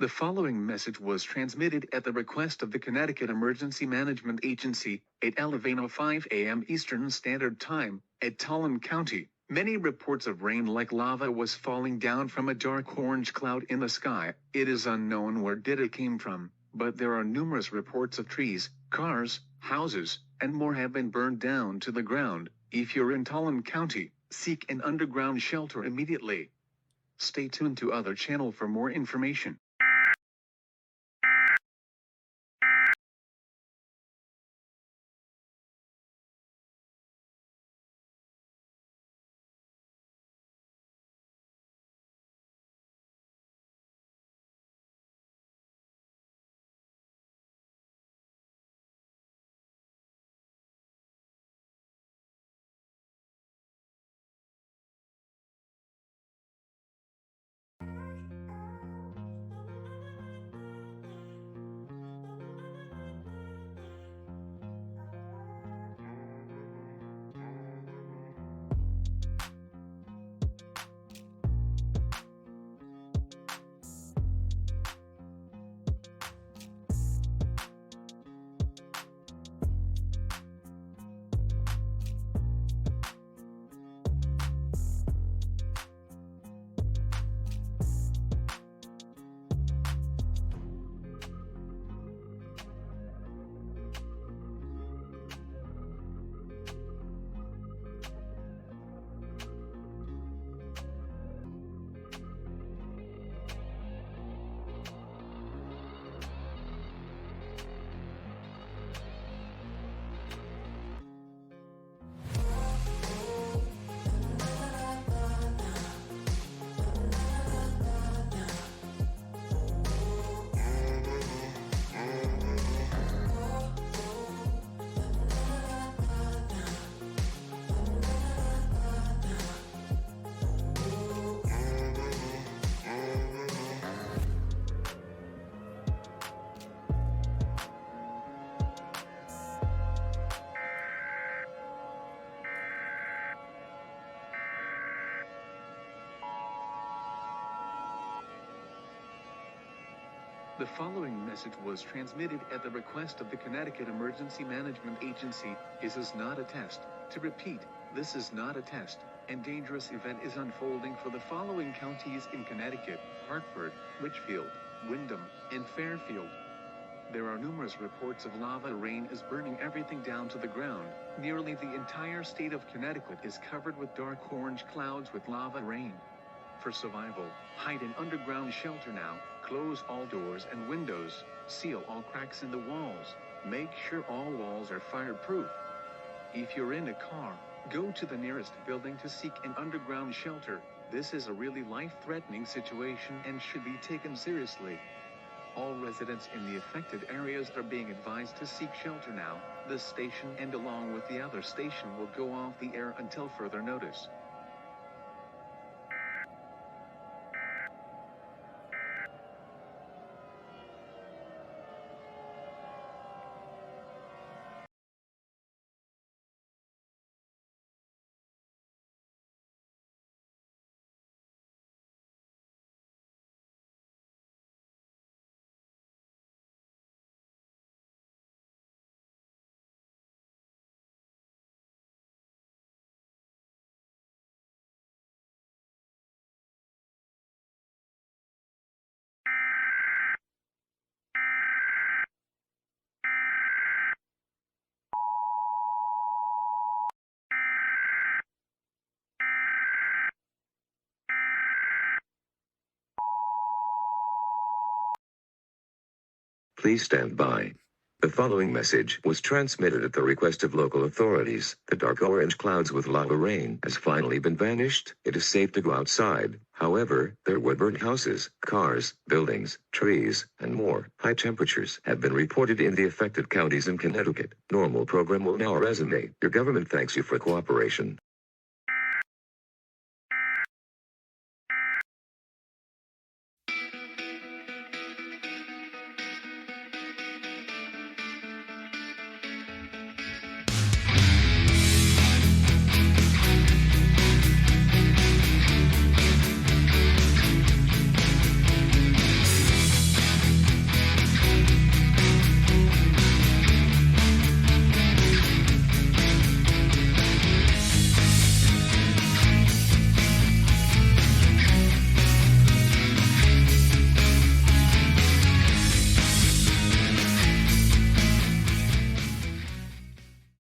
The following message was transmitted at the request of the Connecticut Emergency Management Agency at 11:05 a.m. Eastern Standard Time at Tullin County. Many reports of rain like lava was falling down from a dark orange cloud in the sky. It is unknown where did it came from, but there are numerous reports of trees, cars, houses, and more have been burned down to the ground. If you're in Tullin County, seek an underground shelter immediately. Stay tuned to other channel for more information. The following message was transmitted at the request of the Connecticut Emergency Management Agency. This is not a test. To repeat, this is not a test. And dangerous event is unfolding for the following counties in Connecticut: Hartford, Litchfield, Windham, and Fairfield. There are numerous reports of lava rain is burning everything down to the ground. Nearly the entire state of Connecticut is covered with dark orange clouds with lava rain. For survival, hide in underground shelter now. Close all doors and windows. Seal all cracks in the walls. Make sure all walls are fireproof. If you're in a car, go to the nearest building to seek an underground shelter. This is a really life-threatening situation and should be taken seriously. All residents in the affected areas are being advised to seek shelter now. This station and along with the other station will go off the air until further notice. Please stand by. The following message was transmitted at the request of local authorities. The dark orange clouds with lava rain has finally been vanished. It is safe to go outside. However, there were burnt houses, cars, buildings, trees, and more. High temperatures have been reported in the affected counties in Connecticut. Normal program will now resume. Your government thanks you for cooperation.